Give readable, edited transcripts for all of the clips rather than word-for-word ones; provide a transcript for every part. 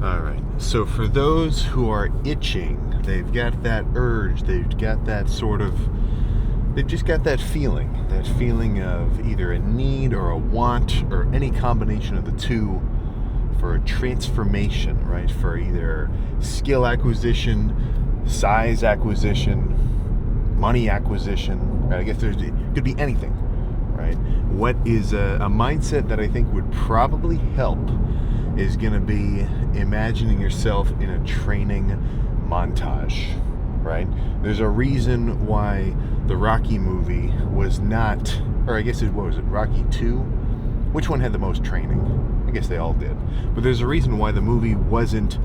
All right. So for those who are itching, they've got that urge, they've got that sort of, they've just got that feeling of either a need or a want or any combination of the two for a transformation, right? For either skill acquisition, size acquisition, money acquisition, right? I guess it could be anything, right? What is a mindset that I think would probably help is going to be imagining yourself in a training montage, right? There's a reason why the Rocky movie was not, or I guess what was it, Rocky 2? Which one had the most training? I guess they all did. But there's a reason why the movie wasn't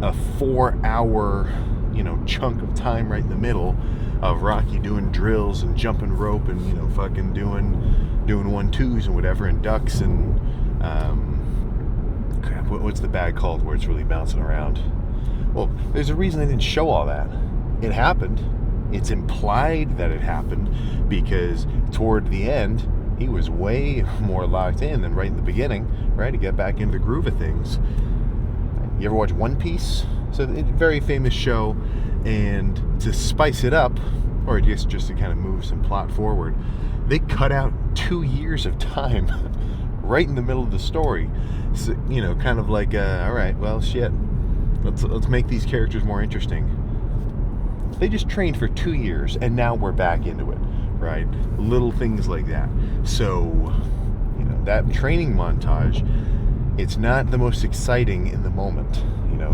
a 4-hour, chunk of time right in the middle of Rocky doing drills and jumping rope and, fucking doing 1-2s and whatever and ducks and, what's the bag called where it's really bouncing around? Well, there's a reason they didn't show all that. It happened. It's implied that it happened because toward the end, he was way more locked in than right in the beginning, right? To get back into the groove of things. You ever watch One Piece? So it's a very famous show, and to spice it up, or just to kind of move some plot forward, they cut out 2 years of time right in the middle of the story. So, kind of like, all right, well, shit. Let's make these characters more interesting. They just trained for 2 years, and now we're back into it, right? Little things like that. So, that training montage, it's not the most exciting in the moment.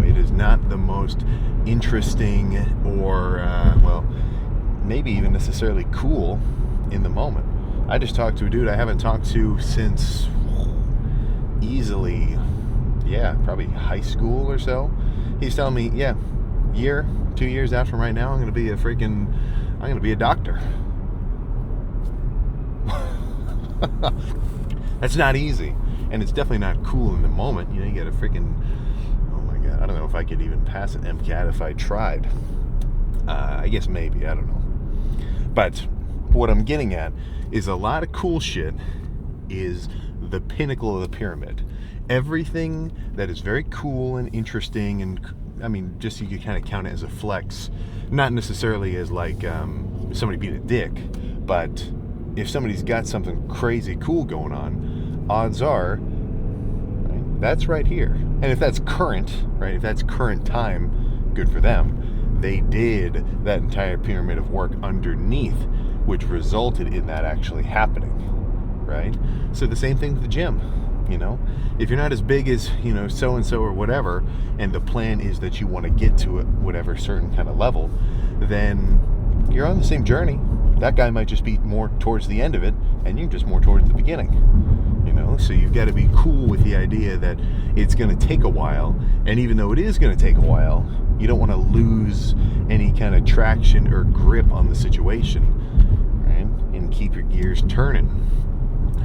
It is not the most interesting or, maybe even necessarily cool in the moment. I just talked to a dude I haven't talked to since easily, probably high school or so. He's telling me, 2 years out from right now, I'm going to be a doctor. That's not easy. And it's definitely not cool in the moment. You got to oh my God, I don't know if I could even pass an MCAT if I tried. I guess maybe, I don't know. But what I'm getting at is a lot of cool shit is the pinnacle of the pyramid. Everything that is very cool and interesting, and just so you can kind of count it as a flex, not necessarily as like somebody being a dick, but if somebody's got something crazy cool going on, odds are, right, that's right here. And if that's current, right, if that's current time, good for them. They did that entire pyramid of work underneath, which resulted in that actually happening, right? So the same thing with the gym. If you're not as big as, so-and-so or whatever, and the plan is that you want to get to it, whatever certain kind of level, then you're on the same journey. That guy might just be more towards the end of it, and you're just more towards the beginning. So you've got to be cool with the idea that it's going to take a while, and even though it is going to take a while, you don't want to lose any kind of traction or grip on the situation, right? And keep your gears turning.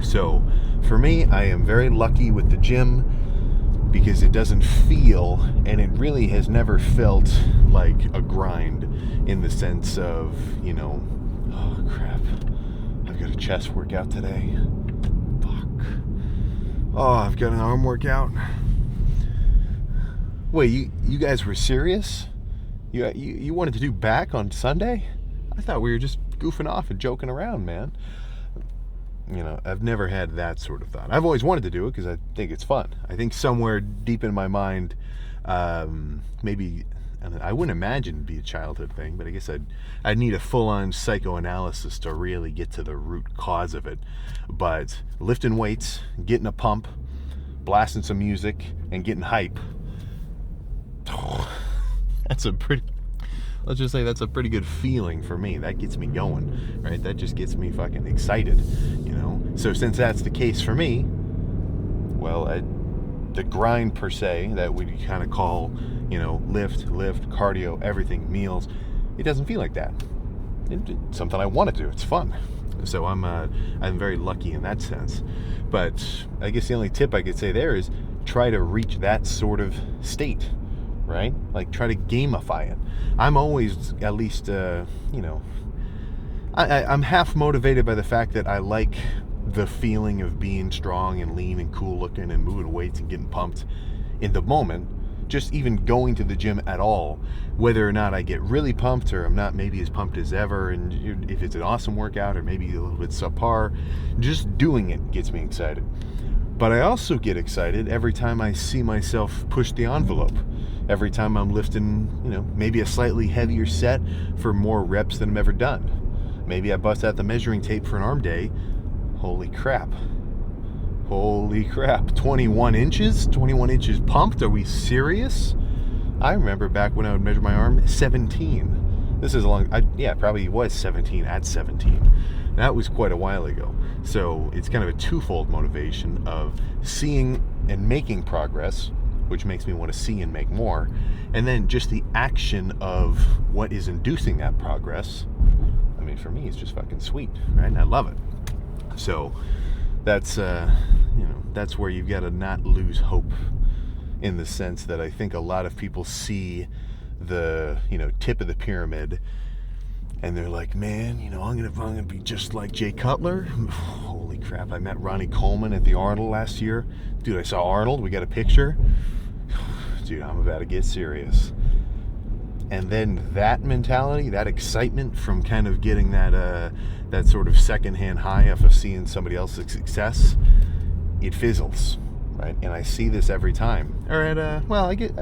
So for me, I am very lucky with the gym because it doesn't feel, and it really has never felt like a grind in the sense of, oh crap, I've got a chest workout today. Fuck. Oh, I've got an arm workout. Wait, you guys were serious? You wanted to do back on Sunday? I thought we were just goofing off and joking around, man. I've never had that sort of thought. I've always wanted to do it because I think it's fun. I think somewhere deep in my mind, maybe, I wouldn't imagine it'd be a childhood thing, but I guess I'd need a full-on psychoanalysis to really get to the root cause of it. But lifting weights, getting a pump, blasting some music, and getting hype, let's just say that's a pretty good feeling for me. That gets me going, right? That just gets me fucking excited, So since that's the case for me, well, the grind per se that we kind of call, lift, cardio, everything, meals, it doesn't feel like that. It's something I want to do. It's fun. So I'm very lucky in that sense. But I guess the only tip I could say there is try to reach that sort of state, right? Like try to gamify it. I'm always at least, I'm half motivated by the fact that I like the feeling of being strong and lean and cool looking and moving weights and getting pumped in the moment. just even going to the gym at all, whether or not I get really pumped or I'm not maybe as pumped as ever, and if it's an awesome workout or maybe a little bit subpar, just doing it gets me excited. But I also get excited every time I see myself push the envelope. Every time I'm lifting, maybe a slightly heavier set for more reps than I've ever done. Maybe I bust out the measuring tape for an arm day. Holy crap. 21 inches? 21 inches pumped? Are we serious? I remember back when I would measure my arm, 17. This is probably was 17 at 17. That was quite a while ago. So it's kind of a twofold motivation of seeing and making progress, which makes me want to see and make more. And then just the action of what is inducing that progress. I mean, for me, it's just fucking sweet, right? And I love it. So that's where you've got to not lose hope, in the sense that I think a lot of people see the, tip of the pyramid and they're like, man, I'm gonna be just like Jay Cutler. Holy crap, I met Ronnie Coleman at the Arnold last year. Dude, I saw Arnold, we got a picture. Dude, I'm about to get serious. And then that mentality, that excitement from kind of getting that sort of secondhand high off of seeing somebody else's success, it fizzles, right? And I see this every time. Or I get,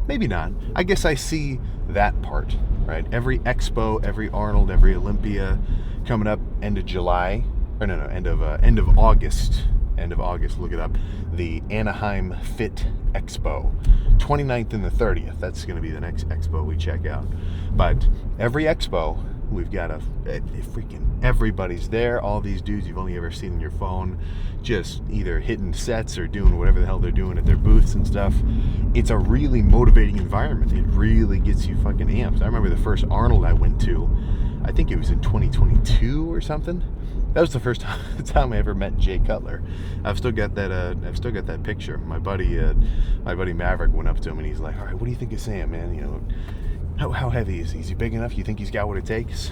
maybe not. I guess I see that part, right? Every expo, every Arnold, every Olympia coming up end of July, or end of August. End of August, look it up. The Anaheim Fit Expo, 29th and the 30th. That's going to be the next expo we check out. But every expo, we've got freaking everybody's there. All these dudes you've only ever seen in your phone, just either hitting sets or doing whatever the hell they're doing at their booths and stuff. It's a really motivating environment. It really gets you fucking amped. I remember the first Arnold I went to, I think it was in 2022 or something. That was the first time I ever met Jay Cutler. I've still got that picture. My buddy Maverick went up to him and he's like, "All right, what do you think of Sam, man? How heavy is he? Is he big enough? You think he's got what it takes?"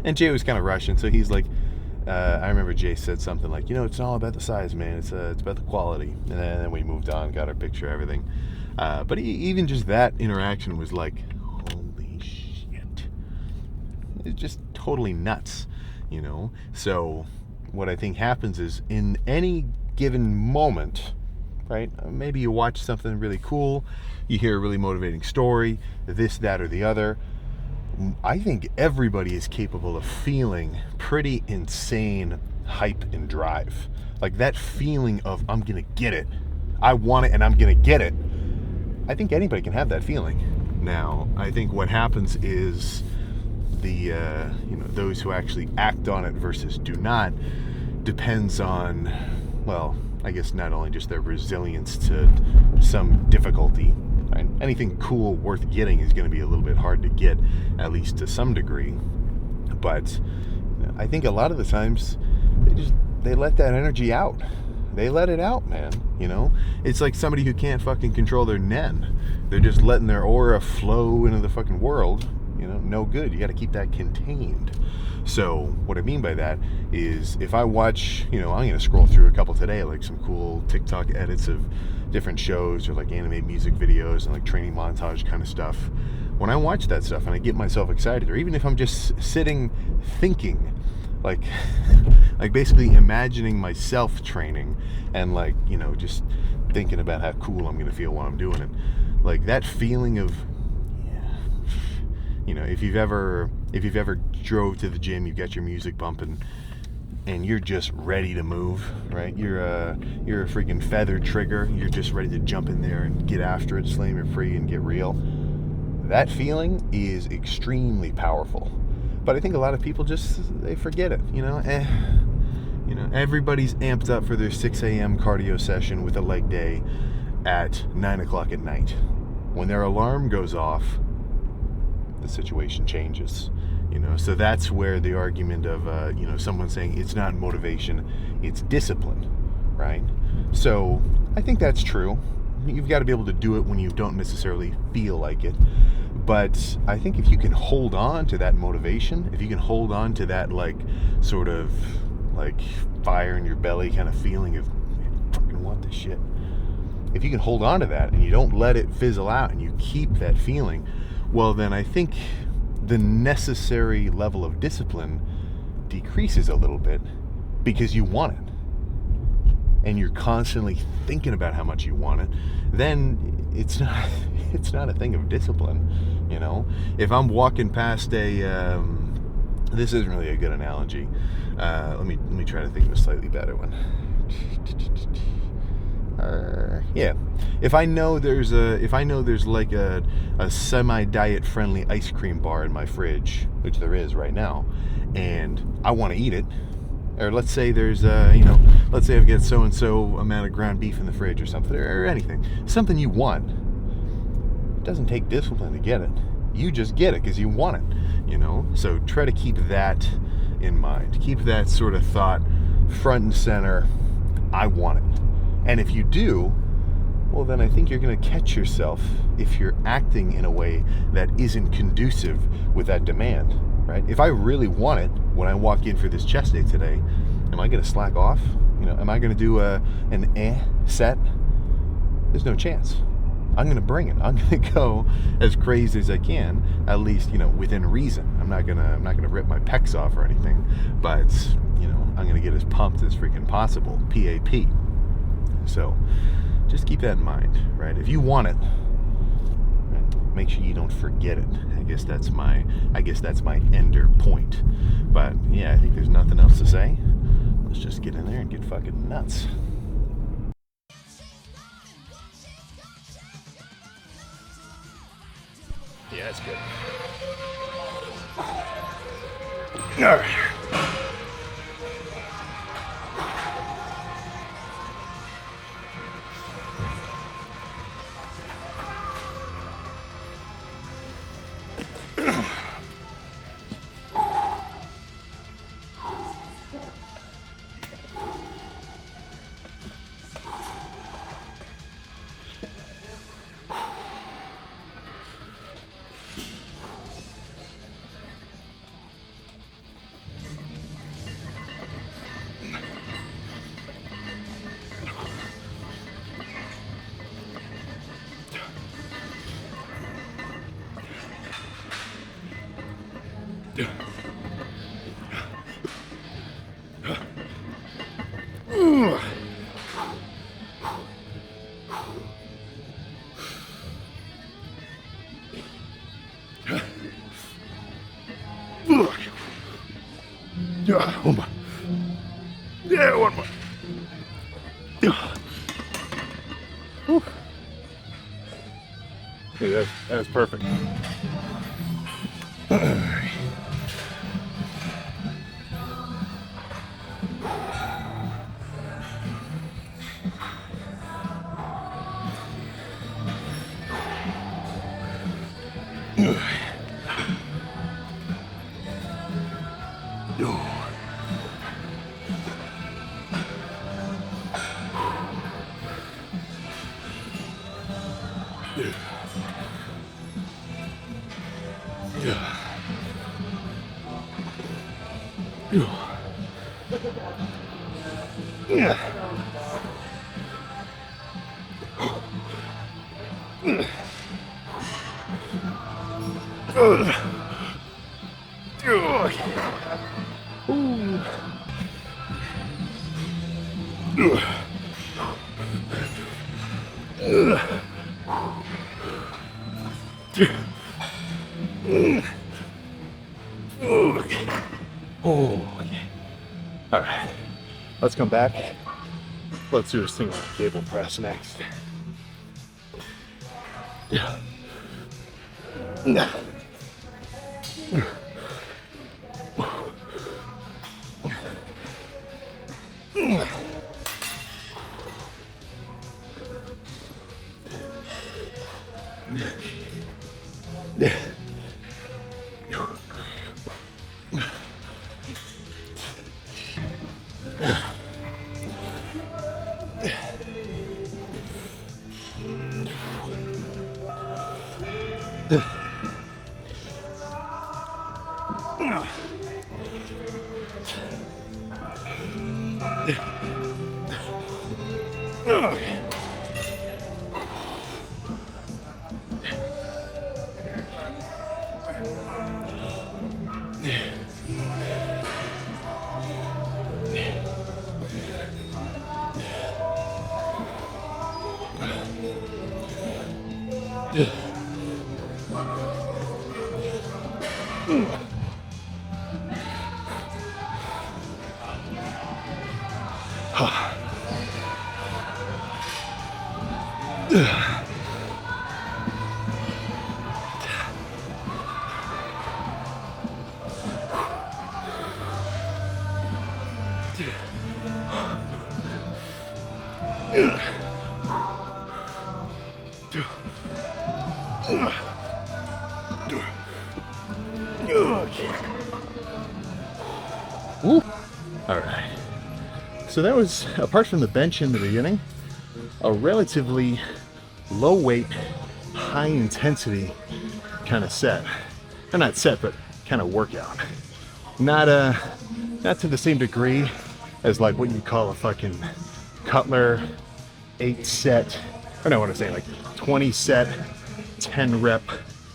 And Jay was kind of rushing, so he's like, I remember Jay said something like, it's not all about the size, man. It's about the quality. And then we moved on, got our picture, everything. But even just that interaction was like, holy shit. It's just totally nuts, So what I think happens is in any given moment, right? Maybe you watch something really cool, you hear a really motivating story, this, that, or the other. I think everybody is capable of feeling pretty insane hype and drive. Like that feeling of, I'm going to get it. I want it and I'm going to get it. I think anybody can have that feeling. Now, I think what happens is those who actually act on it versus do not depends on, I guess not only just their resilience to some difficulty, right? Anything cool worth getting is going to be a little bit hard to get, at least to some degree. But I think a lot of the times they let that energy out. They let it out, man. It's like somebody who can't fucking control their nen. They're just letting their aura flow into the fucking world. No good. You got to keep that contained. So what I mean by that is if I watch, I'm going to scroll through a couple today, like some cool TikTok edits of different shows or like anime music videos and like training montage kind of stuff. When I watch that stuff and I get myself excited, or even if I'm just sitting thinking, like basically imagining myself training and just thinking about how cool I'm going to feel while I'm doing it. Like that feeling of, if you've ever drove to the gym, you've got your music bumping, and you're just ready to move, right? You're a freaking feather trigger. You're just ready to jump in there and get after it, slam it free, and get real. That feeling is extremely powerful. But I think a lot of people they forget it. Everybody's amped up for their 6 a.m. cardio session with a leg day at 9 o'clock at night. When their alarm goes off, the situation changes, so that's where the argument of someone saying it's not motivation, it's discipline, right? So I think that's true. You've got to be able to do it when you don't necessarily feel like it, but I think if you can hold on to that motivation, if you can hold on to that sort of fire in your belly kind of feeling of, I fucking want this shit, if you can hold on to that and you don't let it fizzle out and you keep that feeling, well, then I think the necessary level of discipline decreases a little bit because you want it. And you're constantly thinking about how much you want it, then it's not a thing of discipline, you know. If I'm walking past a this isn't really a good analogy. Let me try to think of a slightly better one. Yeah, if I know there's like a semi-diet friendly ice cream bar in my fridge, which there is right now, and I want to eat it, or let's say there's let's say I've got so and so amount of ground beef in the fridge or something, or anything, something you want. It doesn't take discipline to get it. You just get it because you want it, you know. So try to keep that in mind. Keep that sort of thought front and center. I want it. And if you do, well, then I think you're going to catch yourself if you're acting in a way that isn't conducive with that demand, right? If I really want it when I walk in for this chest day today, am I going to slack off? You know, am I going to do an set? There's no chance. I'm going to bring it. I'm going to go as crazy as I can, at least, you know, within reason. I'm not going to rip my pecs off or anything, but, you know, I'm going to get as pumped as freaking possible. PAP. So just keep that in mind, right? If you want it, right, make sure you don't forget it. I guess that's my ender point. But yeah, I think there's nothing else to say. Let's just get in there and get fucking nuts. Yeah, that's good. All right. One more. Yeah, one more. Yeah, that's perfect. Okay. All right. Let's come back. Let's do a single cable press next. Yeah. Woo. All right. So that was, apart from the bench in the beginning, a relatively low weight, high intensity kind of set. Or not set, but kind of workout. Not to the same degree as like what you call a fucking Cutler 8 set, or no, what I'm saying, like 20 set, 10 rep,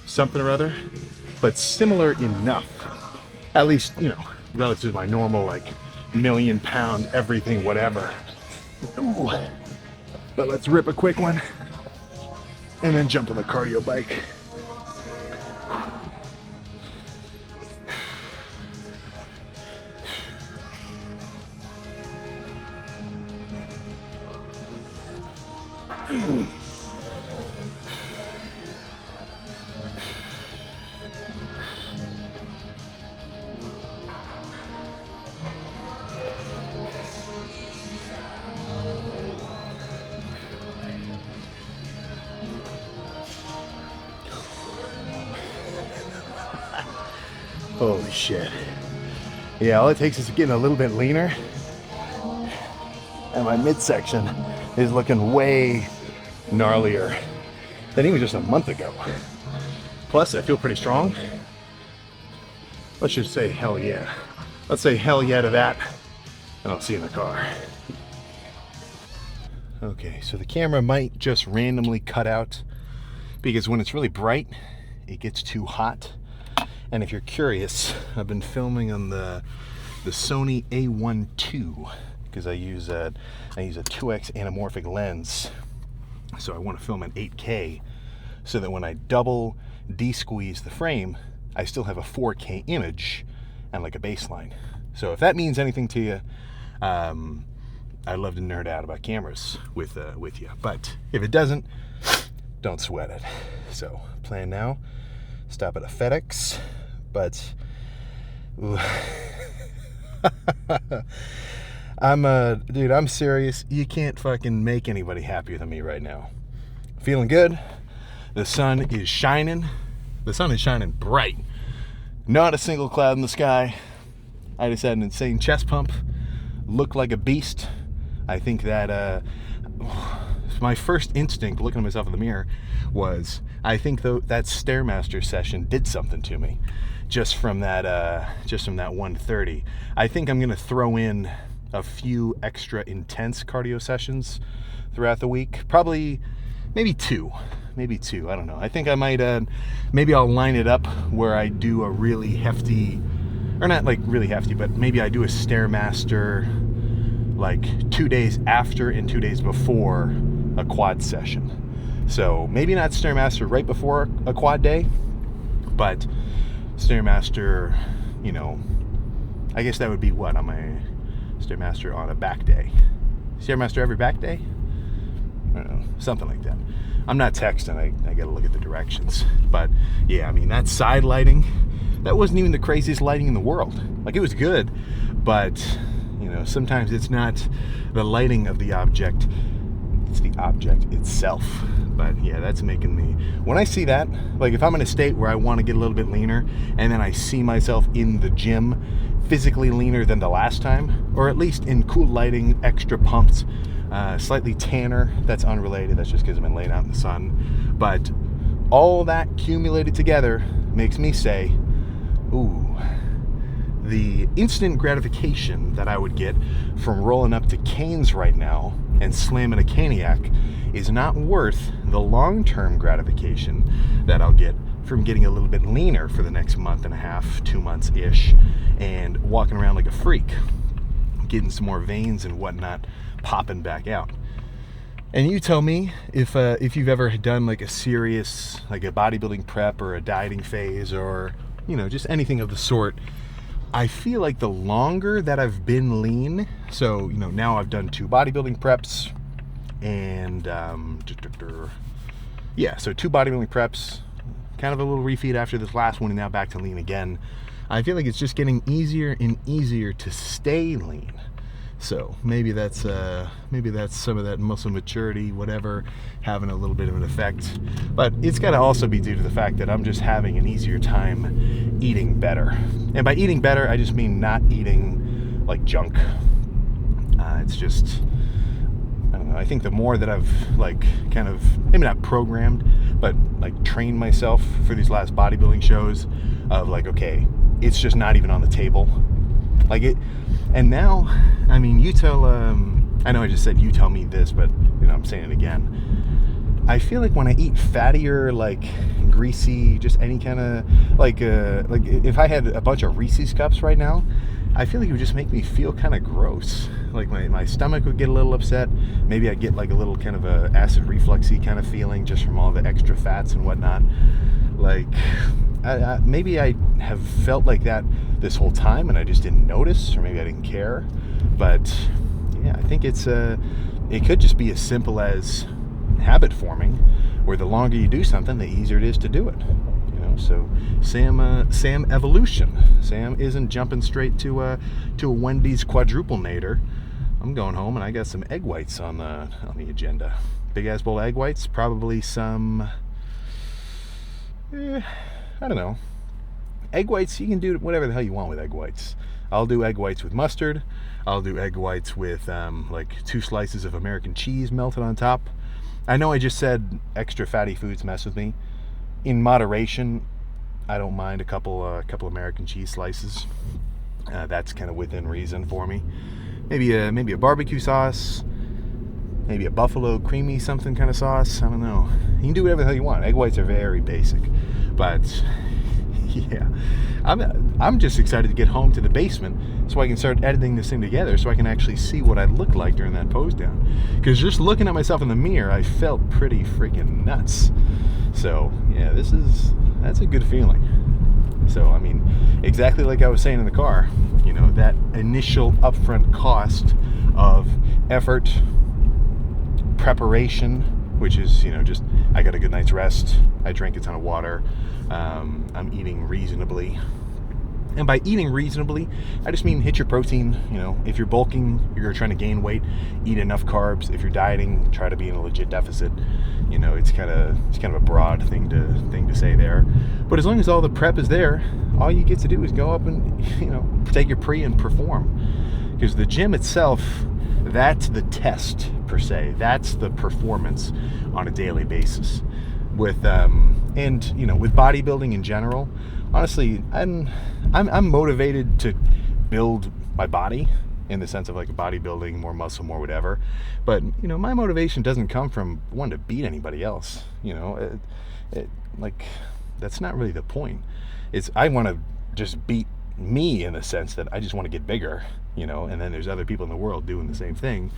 something or other, but similar enough, at least, you know, relative to my normal like million pound everything whatever. Ooh. But let's rip a quick one and then jump on the cardio bike. Holy shit. Yeah, all it takes is getting a little bit leaner, and my midsection is looking way gnarlier than even just a month ago. Plus, I feel pretty strong. Let's just say hell yeah. Let's say hell yeah to that, and I'll see you in the car. Okay, so the camera might just randomly cut out because when it's really bright, it gets too hot. And if you're curious, I've been filming on the Sony A1 II because I use a 2x anamorphic lens. So I want to film in 8K so that when I double de-squeeze the frame, I still have a 4K image and like a baseline. So if that means anything to you, I'd love to nerd out about cameras with you. But if it doesn't, don't sweat it. So plan now. Stop at a FedEx, but dude, I'm serious. You can't fucking make anybody happier than me right now. Feeling good. The sun is shining. The sun is shining bright. Not a single cloud in the sky. I just had an insane chest pump. Looked like a beast. I think that my first instinct looking at myself in the mirror was, I think that Stairmaster session did something to me just from that 130. I think I'm gonna throw in a few extra intense cardio sessions throughout the week. Probably maybe two, I don't know. I think I might maybe I'll line it up where I do a really hefty, or not like really hefty, but maybe I do a Stairmaster like 2 days after and 2 days before a quad session. So maybe not Stairmaster right before a quad day, but Stairmaster, you know, I guess that would be what on my Stairmaster on a back day. Stairmaster every back day? I don't know, something like that. I'm not texting, I gotta look at the directions. But yeah, I mean, that side lighting, that wasn't even the craziest lighting in the world. Like, it was good, but you know, sometimes it's not the lighting of the object, it's the object itself. But yeah, that's making me, when I see that, like if I'm in a state where I want to get a little bit leaner and then I see myself in the gym physically leaner than the last time, or at least in cool lighting, extra pumped, slightly tanner, that's unrelated, that's just because I've been laying out in the sun. But all that accumulated together makes me say, ooh, the instant gratification that I would get from rolling up to Cane's right now and slamming a Caniac is not worth the long-term gratification that I'll get from getting a little bit leaner for the next month and a half, 2 months-ish, and walking around like a freak, getting some more veins and whatnot popping back out. And you tell me if you've ever done like a serious, like a bodybuilding prep or a dieting phase, or just anything of the sort. I feel like the longer that I've been lean, so now I've done 2 bodybuilding preps, and so 2 bodybuilding preps, kind of a little refeed after this last one, and now back to lean again. I feel like it's just getting easier and easier to stay lean. So maybe that's some of that muscle maturity, whatever, having a little bit of an effect. But it's got to also be due to the fact that I'm just having an easier time eating better. And by eating better, I just mean not eating like junk. It's just, I don't know, I think the more that I've like kind of, maybe not programmed, but like trained myself for these last bodybuilding shows of like, okay, it's just not even on the table. Like it, and now, I mean, you tell, I know I just said you tell me this, but I'm saying it again. I feel like when I eat fattier, like greasy, just any kind of, like if I had a bunch of Reese's cups right now, I feel like it would just make me feel kind of gross. Like my stomach would get a little upset. Maybe I'd get like a little kind of a acid refluxy kind of feeling just from all the extra fats and whatnot. Like, maybe I have felt like that this whole time and I just didn't notice, or maybe I didn't care. But yeah, I think it could just be as simple as habit forming, where the longer you do something, the easier it is to do it. So Sam evolution. Sam isn't jumping straight to a Wendy's quadruple nader. I'm going home and I got some egg whites on the agenda. Big ass bowl of egg whites, probably some. I don't know. Egg whites, you can do whatever the hell you want with egg whites. I'll do egg whites with mustard. I'll do egg whites with like 2 slices of American cheese melted on top. I know I just said extra fatty foods mess with me. In moderation, I don't mind a couple American cheese slices. That's kind of within reason for me. Maybe a barbecue sauce. Maybe a buffalo creamy something kind of sauce. I don't know. You can do whatever the hell you want. Egg whites are very basic. But yeah, I'm just excited to get home to the basement so I can start editing this thing together, so I can actually see what I look like during that pose down. Because just looking at myself in the mirror, I felt pretty freaking nuts. So yeah, that's a good feeling. So I mean, exactly like I was saying in the car, that initial upfront cost of effort, preparation, which is just I got a good night's rest, I drank a ton of water, I'm eating reasonably. And by eating reasonably, I just mean hit your protein. If you're bulking, you're trying to gain weight, eat enough carbs. If you're dieting, try to be in a legit deficit. It's kind of a broad thing to say there. But as long as all the prep is there, all you get to do is go up and take your pre and perform. Because the gym itself, that's the test per se. That's the performance on a daily basis. With with bodybuilding in general, honestly, I'm motivated to build my body in the sense of like bodybuilding, more muscle, more whatever. But my motivation doesn't come from wanting to beat anybody else. Like that's not really the point. It's I want to just beat me in the sense that I just want to get bigger. And then there's other people in the world doing the same thing,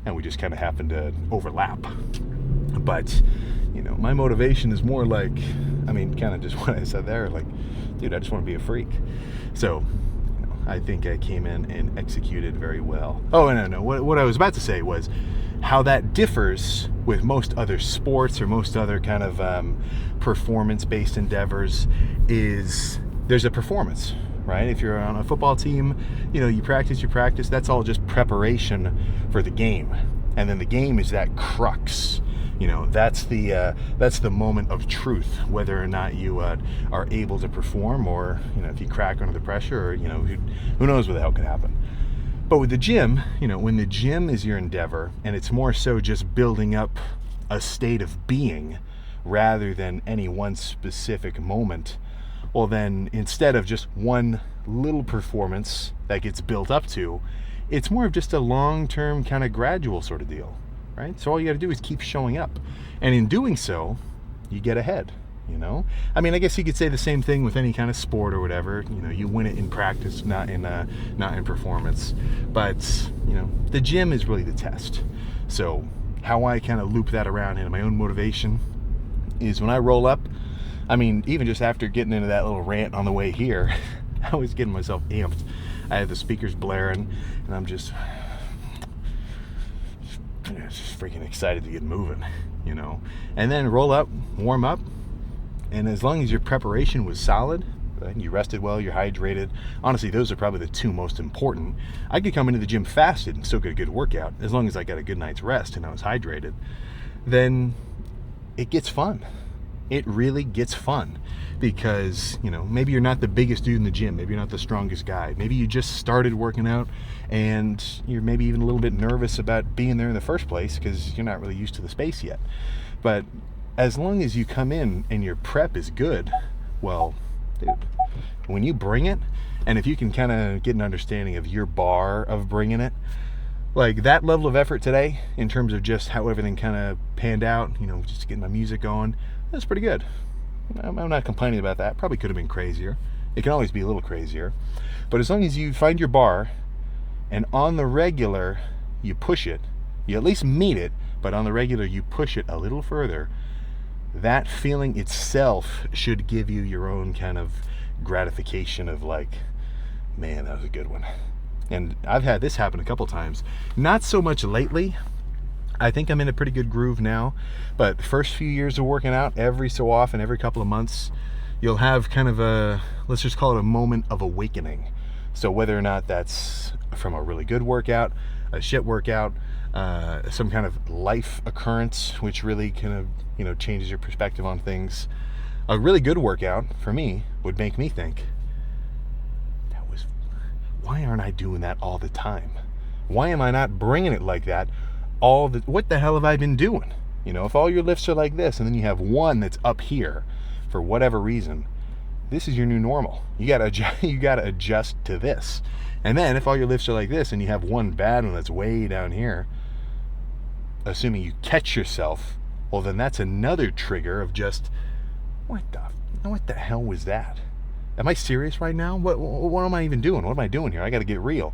and we just kind of happen to overlap. But my motivation is more like, kind of just what I said there, like, dude, I just want to be a freak. So I think I came in and executed very well. Oh, no. What I was about to say was how that differs with most other sports or most other kind of performance-based endeavors is there's a performance, right? If you're on a football team, you practice. That's all just preparation for the game. And then the game is that crux. That's the moment of truth, whether or not you are able to perform, or if you crack under the pressure, or who knows what the hell could happen. But with the gym, when the gym is your endeavor, and it's more so just building up a state of being rather than any one specific moment, well then instead of just one little performance that gets built up to, it's more of just a long-term kind of gradual sort of deal. Right? So all you got to do is keep showing up. And in doing so, you get ahead, I guess you could say the same thing with any kind of sport or whatever. You win it in practice, not in performance. But, the gym is really the test. So how I kind of loop that around into my own motivation is when I roll up, I mean, even just after getting into that little rant on the way here, I was getting myself amped. I had the speakers blaring, and I'm just freaking excited to get moving, you know. And then roll up, warm up, and as long as your preparation was solid, right, you rested well, you're hydrated. Honestly, those are probably the two most important. I could come into the gym fasted and still get a good workout as long as I got a good night's rest and I was hydrated. Then it gets fun. It really gets fun because, you know, maybe you're not the biggest dude in the gym. Maybe you're not the strongest guy. Maybe you just started working out and you're maybe even a little bit nervous about being there in the first place because you're not really used to the space yet. But as long as you come in and your prep is good, well, dude, when you bring it, and if you can kind of get an understanding of your bar of bringing it, like that level of effort today in terms of just how everything kind of panned out, you know, just getting my music going, that's pretty good. I'm not complaining about that. Probably could have been crazier. It can always be a little crazier. But as long as you find your bar and on the regular you push it, you at least meet it, but on the regular you push it a little further, that feeling itself should give you your own kind of gratification of like, man, that was a good one. And I've had this happen a couple times. Not so much lately. I think I'm in a pretty good groove now, but first few years of working out, every so often, every couple of months, you'll have kind of a, let's just call it a moment of awakening. So whether or not that's from a really good workout, a shit workout, some kind of life occurrence, which really kind of, you know, changes your perspective on things. A really good workout for me would make me think, why aren't I doing that all the time? Why am I not bringing it like that what the hell have I been doing? You know, if all your lifts are like this and then you have one that's up here for whatever reason, this is your new normal. You gotta adjust to this. And then if all your lifts are like this and you have one bad one that's way down here, assuming you catch yourself, well then that's another trigger of just, what the hell was that? Am I serious right now? What am I even doing? What am I doing here? I got to get real.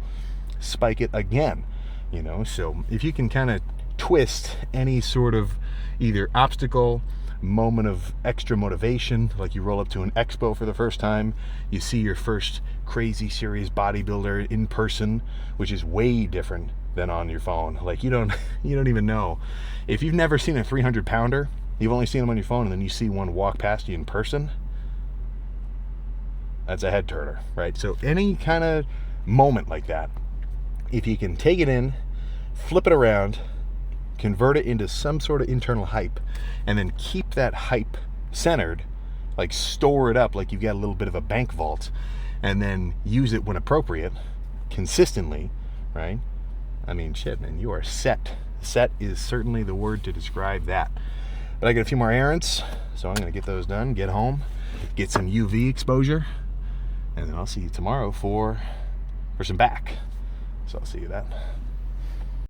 Spike it again, you know? So if you can kind of twist any sort of either obstacle, moment of extra motivation, like you roll up to an expo for the first time, you see your first crazy serious bodybuilder in person, which is way different than on your phone. Like you don't even know. If you've never seen a 300 pounder, you've only seen them on your phone, and then you see one walk past you in person, that's a head turner, right? So any kind of moment like that, if you can take it in, flip it around, convert it into some sort of internal hype, and then keep that hype centered, like store it up like you've got a little bit of a bank vault, and then use it when appropriate, consistently, right? I mean, shit, man, you are set. Set is certainly the word to describe that. But I got a few more errands, so I'm going to get those done, get home, get some UV exposure, and then I'll see you tomorrow for some back. So I'll see you then.